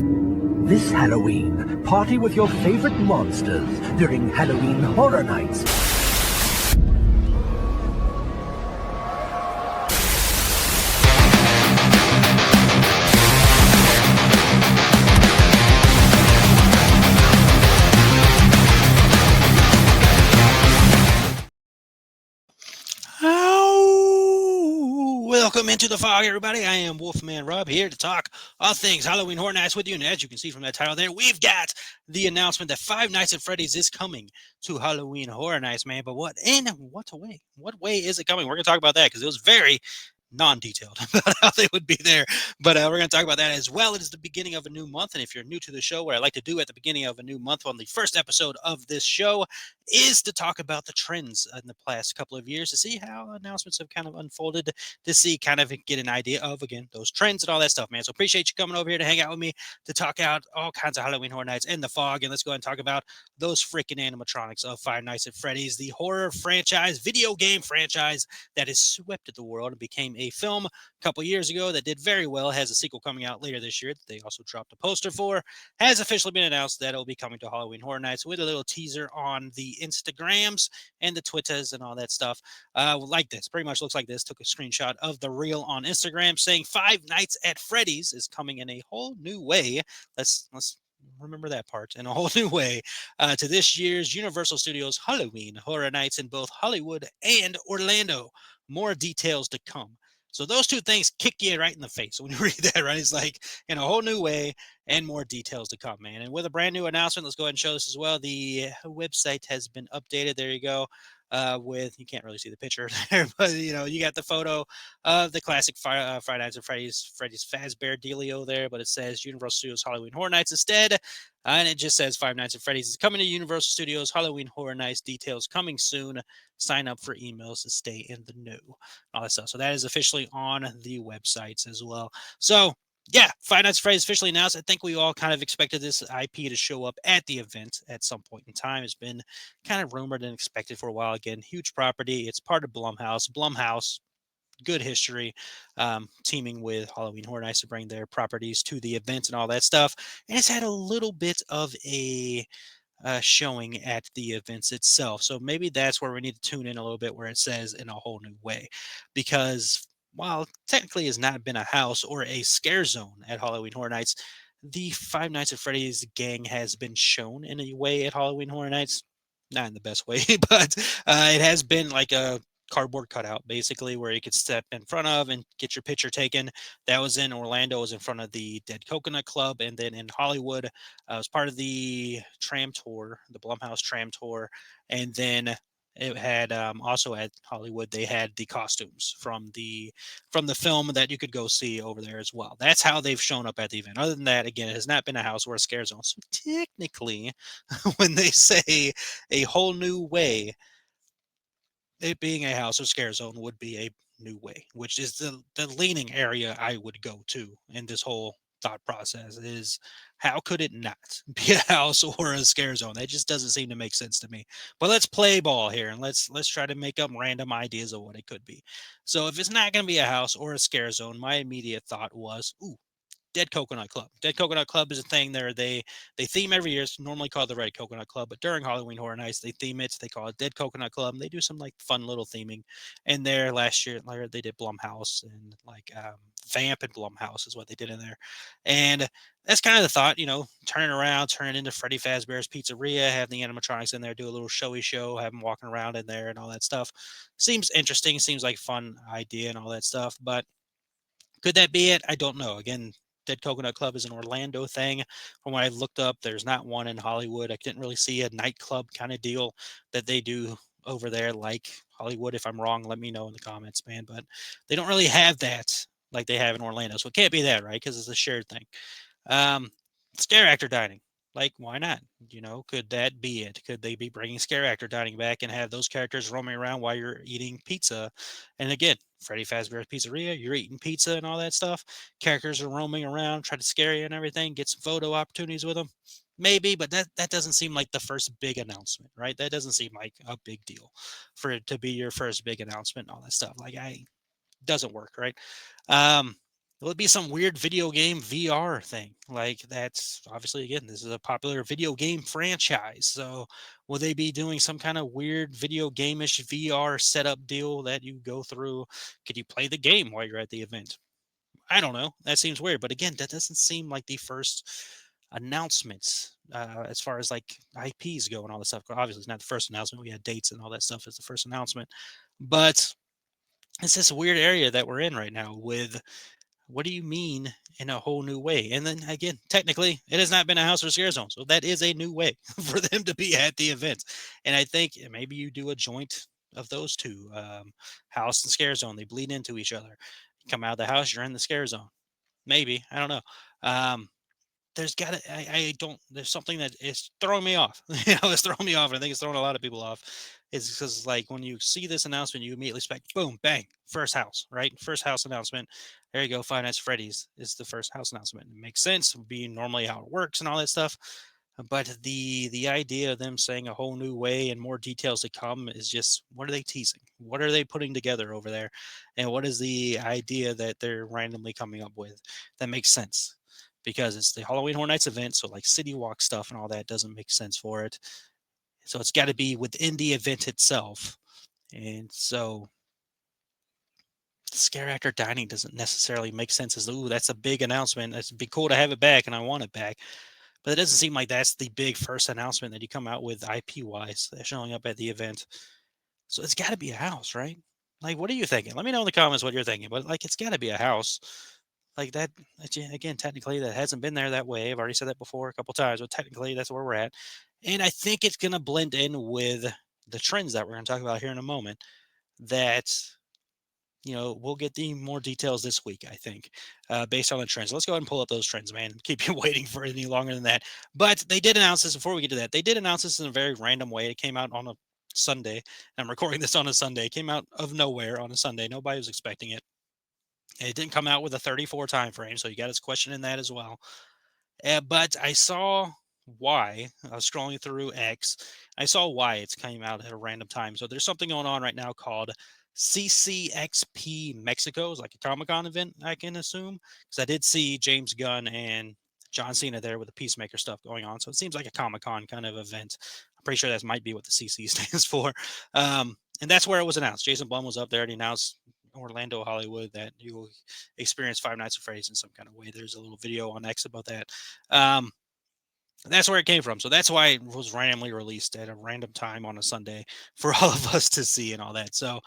This Halloween, party with your favorite monsters during Halloween Horror Nights. Welcome into the fog, everybody. I am Wolfman Rob here to talk all things Halloween Horror Nights with you. And as you can see from that title there, we've got the announcement that Five Nights at Freddy's is coming to Halloween Horror Nights, man. But what way? What way is it coming? We're going to talk about that because it was very non-detailed about how they would be there. But we're going to talk about that as well. It is the beginning of a new month. And if you're new to the show, what I like to do at the beginning of a new month on the first episode of this show is to talk about the trends in the past couple of years to see how announcements have kind of unfolded, to see kind of get an idea of, again, those trends and all that stuff, man. So appreciate you coming over here to hang out with me to talk out all kinds of Halloween Horror Nights in the fog. And let's go ahead and talk about those freaking animatronics of Five Nights at Freddy's, the horror franchise, video game franchise that has swept the world and became a film a couple years ago that did very well. Has a sequel coming out later this year that they also dropped a poster for. Has officially been announced that it'll be coming to Halloween Horror Nights with a little teaser on the Instagrams and the Twitters and all that stuff. Like this, pretty much looks like this. Took a screenshot of the reel on Instagram saying Five Nights at Freddy's is coming in a whole new way. Let's remember that part, in a whole new way, to this year's Universal Studios Halloween Horror Nights in both Hollywood and Orlando. More details to come. So those two things kick you right in the face when you read that, right? It's like in a whole new way and more details to come, man. And with a brand new announcement, let's go ahead and show this as well. The website has been updated. There you go. With, you can't really see the picture there, but you got the photo of the classic Five Nights at Freddy's Fazbear dealio there, but it says Universal Studios Halloween Horror Nights instead, and it just says Five Nights at Freddy's is coming to Universal Studios Halloween Horror Nights. Details coming soon. Sign up for emails to stay in the know. All that stuff. So that is officially on the websites as well. So yeah, Five Nights at Freddy's officially announced. I think we all kind of expected this IP to show up at the event at some point in time. It's been kind of rumored and expected for a while. Again, huge property. It's part of Blumhouse. Blumhouse, good history, teaming with Halloween Horror Nights to bring their properties to the events and all that stuff. And it's had a little bit of a showing at the events itself. So maybe that's where we need to tune in a little bit, where it says in a whole new way, because while technically has not been a house or a scare zone at Halloween Horror Nights, the Five Nights at Freddy's gang has been shown in a way at Halloween Horror Nights. Not in the best way, but it has been like a cardboard cutout, basically, where you could step in front of and get your picture taken. That was in Orlando, was in front of the Dead Coconut Club, and then in Hollywood, was part of the tram tour, the Blumhouse tram tour, and then it had also at Hollywood they had the costumes from the film that you could go see over there as well. That's how they've shown up at the event. Other than that, again, it has not been a house or a scare zone. So technically, when they say a whole new way, it being a house or scare zone would be a new way, which is the leaning area I would go to in this whole thought process. Is how could it not be a house or a scare zone? That just doesn't seem to make sense to me. But let's play ball here and let's try to make up random ideas of what it could be. So if it's not going to be a house or a scare zone, my immediate thought was, ooh, Dead Coconut Club. Dead Coconut Club is a thing there. They theme every year. It's normally called the Red Coconut Club, but during Halloween Horror Nights, they theme it. They call it Dead Coconut Club. And they do some like fun little theming. And there last year, they did Blumhouse and like Vamp and Blumhouse is what they did in there. And that's kind of the thought, turning around, turning into Freddy Fazbear's Pizzeria, have the animatronics in there, do a little showy show, have them walking around in there and all that stuff. Seems interesting. Seems like a fun idea and all that stuff. But could that be it? I don't know. Again, Dead Coconut Club is an Orlando thing. From what I looked up, there's not one in Hollywood. I didn't really see a nightclub kind of deal that they do over there like Hollywood. If I'm wrong, let me know in the comments, man. But they don't really have that like they have in Orlando. So it can't be that, right? Because it's a shared thing. Scare actor dining. Like, why not? Could that be it? Could they be bringing scare actor dining back and have those characters roaming around while you're eating pizza? And again, Freddy Fazbear's Pizzeria, you're eating pizza and all that stuff. Characters are roaming around, try to scare you and everything. Get some photo opportunities with them. Maybe, but that doesn't seem like the first big announcement, right? That doesn't seem like a big deal for it to be your first big announcement and all that stuff. Like, doesn't work, right? Um, Will it be some weird video game VR thing? Like that's obviously again, this is a popular video game franchise. So will they be doing some kind of weird video game-ish VR setup deal that you go through? Could you play the game while you're at the event? I don't know. That seems weird. But again, that doesn't seem like the first announcements as far as like IPs go and all this stuff. Obviously, it's not the first announcement. We had dates and all that stuff as the first announcement. But it's this weird area that we're in right now with what do you mean in a whole new way? And then again, technically, it has not been a house or scare zone. So that is a new way for them to be at the event. And I think maybe you do a joint of those two house and scare zone. They bleed into each other. You come out of the house, you're in the scare zone. Maybe. I don't know. Um, there's got to, I don't, there's something that is throwing me off. It's throwing me off. And I think it's throwing a lot of people off. Is because, like, when you see this announcement, you immediately expect, boom, bang, first house, right? First house announcement. There you go. Five Nights at Freddy's is the first house announcement. It makes sense, being normally how it works and all that stuff. But the idea of them saying a whole new way and more details to come is just, what are they teasing? What are they putting together over there? And what is the idea that they're randomly coming up with that makes sense? Because it's the Halloween Horror Nights event, so like City Walk stuff and all that doesn't make sense for it. So it's got to be within the event itself. And so scare actor dining doesn't necessarily make sense as, ooh, that's a big announcement. It'd be cool to have it back and I want it back. But it doesn't seem like that's the big first announcement that you come out with IP wise, showing up at the event. So it's got to be a house, right? Like, what are you thinking? Let me know in the comments what you're thinking. But like, it's got to be a house. Like that, again, technically, that hasn't been there that way. I've already said that before a couple times, but technically, that's where we're at. And I think it's going to blend in with the trends that we're going to talk about here in a moment. That we'll get the more details this week, I think, based on the trends. Let's go ahead and pull up those trends, man. Keep you waiting for any longer than that. But they did announce this before we get to that. They did announce this in a very random way. It came out on a Sunday. I'm recording this on a Sunday. It came out of nowhere on a Sunday. Nobody was expecting it. It didn't come out with a 34 time frame, so you got us questioning that as well. But I saw why. I was scrolling through X. I saw why it's came out at a random time. So there's something going on right now called CCXP Mexico. It's like a Comic Con event, I can assume, because I did see James Gunn and John Cena there with the Peacemaker stuff going on. So it seems like a Comic Con kind of event. I'm pretty sure that might be what the CC stands for. And that's where it was announced. Jason Blum was up there and he announced Orlando, Hollywood, that you will experience Five Nights at Freddy's in some kind of way. There's a little video on X about that. That's where it came from. So that's why it was randomly released at a random time on a Sunday for all of us to see and all that. So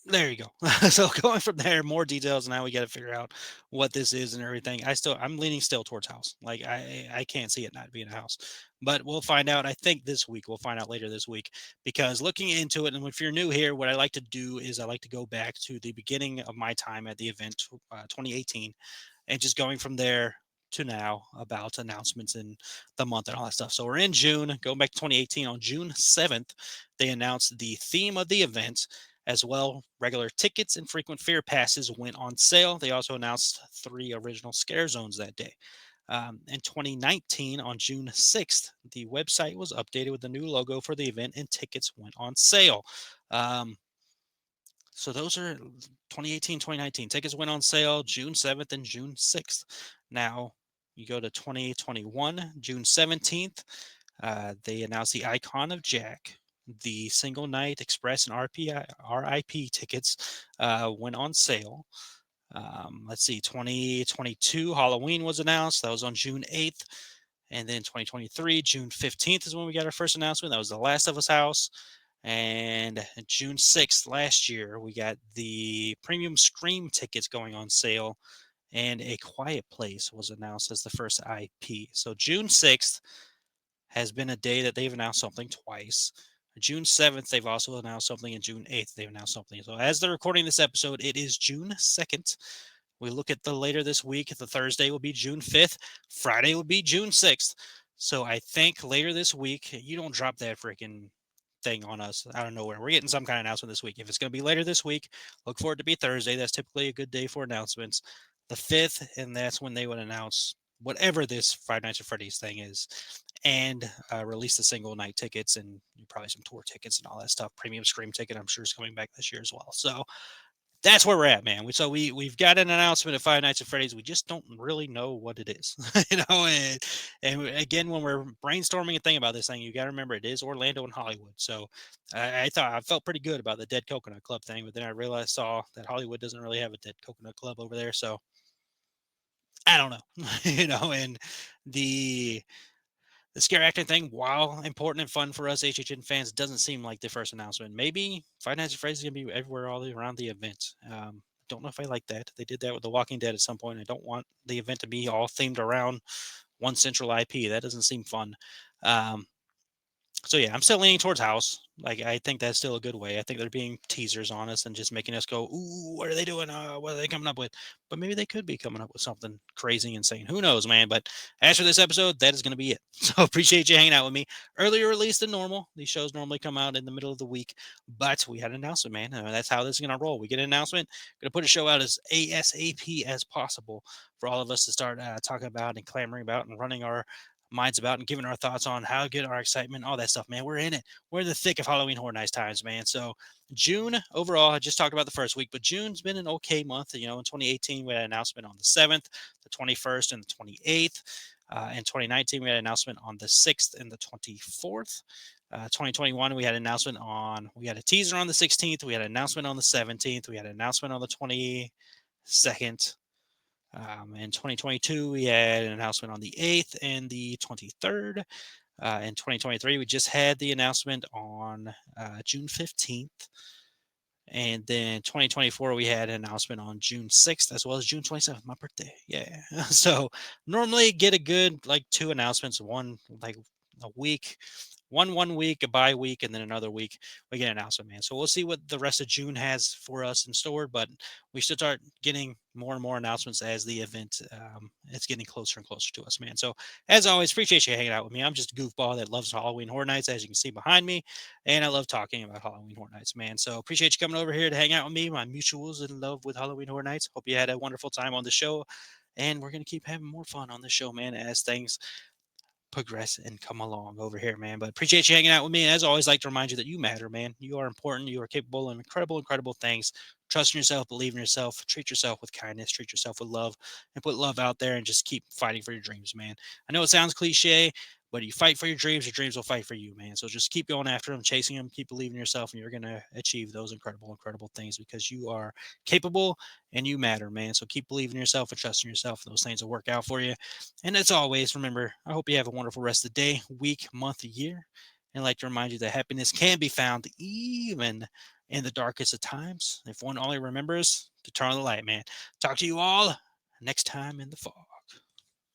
there you go. So going from there, more details. Now we got to figure out what this is and everything. I'm leaning still towards house. Like I can't see it not being a house, but we'll find out. I think this week we'll find out later this week, because looking into it, and if you're new here, what I like to do is I like to go back to the beginning of my time at the event, 2018, and just going from there to now about announcements in the month and all that stuff. So we're in June, going back to 2018. On June 7th, they announced the theme of the event. As well, regular tickets and frequent fear passes went on sale. They also announced 3 original scare zones that day. In 2019, on June 6th, the website was updated with the new logo for the event and tickets went on sale. So those are 2018, 2019. Tickets went on sale June 7th and June 6th. Now, you go to 2021, June 17th, they announced the Icon of Jack. The single night express and RIP tickets went on sale. Let's see, 2022 Halloween was announced. That was on June 8th. And then 2023, June 15th is when we got our first announcement. That was the Last of Us house. And June 6th last year, we got the premium Scream tickets going on sale. And A Quiet Place was announced as the first IP. So June 6th has been a day that they've announced something twice. June 7th, they've also announced something, and June 8th, they've announced something. So as they're recording this episode, it is June 2nd. We look at the later this week. The Thursday will be June 5th. Friday will be June 6th. So I think later this week, you don't drop that freaking thing on us out of nowhere. We're getting some kind of announcement this week. If it's going to be later this week, look for it to be Thursday. That's typically a good day for announcements. The 5th, and that's when they would announce whatever this Five Nights at Freddy's thing is, and release the single night tickets and probably some tour tickets and all that stuff. Premium Scream ticket, I'm sure, is coming back this year as well. So that's where we're at, man. We've got an announcement at Five Nights at Freddy's. We just don't really know what it is, and again, when we're brainstorming and thinking about this thing, you got to remember it is Orlando and Hollywood. So I thought I felt pretty good about the Dead Coconut Club thing, but then I realized saw that Hollywood doesn't really have a Dead Coconut Club over there, so I don't know, And the the scare acting thing, while important and fun for us HHN fans, doesn't seem like the first announcement. Maybe Five Nights at Freddy's is going to be everywhere all around the event. Don't know if I like that. They did that with The Walking Dead at some point. I don't want the event to be all themed around one central IP. That doesn't seem fun. Um, so yeah, I'm still leaning towards house. Like I think that's still a good way. I think they're being teasers on us and just making us go, "Ooh, what are they doing? What are they coming up with?" But maybe they could be coming up with something crazy, insane. Who knows, man? But as for this episode, that is going to be it. So appreciate you hanging out with me. Earlier release than normal. These shows normally come out in the middle of the week, but we had an announcement, man. That's how this is going to roll. We get an announcement, going to put a show out as ASAP as possible for all of us to start talking about and clamoring about and running our minds about and giving our thoughts on how good our excitement, all that stuff, man. We're in it. We're in the thick of Halloween Horror Nights times, man. So June overall, I just talked about the first week, but June's been an okay month. In 2018, we had an announcement on the 7th, the 21st, and the 28th. In 2019, we had an announcement on the 6th and the 24th. 2021, we had a teaser on the 16th. We had an announcement on the 17th. We had an announcement on the 22nd. In 2022, we had an announcement on the 8th and the 23rd. In 2023, we just had the announcement on June 15th. And then 2024, we had an announcement on June 6th as well as June 27th, my birthday. Yeah. So normally get a good like 2 announcements, one like a week, one week, a bye week, and then another week we get an announcement, man. So we'll see what the rest of June has for us in store, but we should start getting more and more announcements as the event it's getting closer and closer to us, man. So as always, appreciate you hanging out with me. I'm just a goofball that loves Halloween Horror Nights, as you can see behind me, and I love talking about Halloween Horror Nights, man. So appreciate you coming over here to hang out with me, my mutuals in love with Halloween Horror Nights. Hope you had a wonderful time on the show, and we're gonna keep having more fun on the show, man, as things progress and come along over here, man. But appreciate you hanging out with me. And as always, like to remind you that you matter, man. You are important. You are capable of incredible, incredible things. Trust in yourself, believe in yourself, treat yourself with kindness, treat yourself with love, and put love out there and just keep fighting for your dreams, man. I know it sounds cliche, but you fight for your dreams will fight for you, man. So just keep going after them, chasing them, keep believing in yourself, and you're going to achieve those incredible, incredible things because you are capable and you matter, man. So keep believing in yourself and trusting yourself. Those things will work out for you. And as always, remember, I hope you have a wonderful rest of the day, week, month, year. And I'd like to remind you that happiness can be found even in the darkest of times if one only remembers to turn on the light, man. Talk to you all next time in the fall.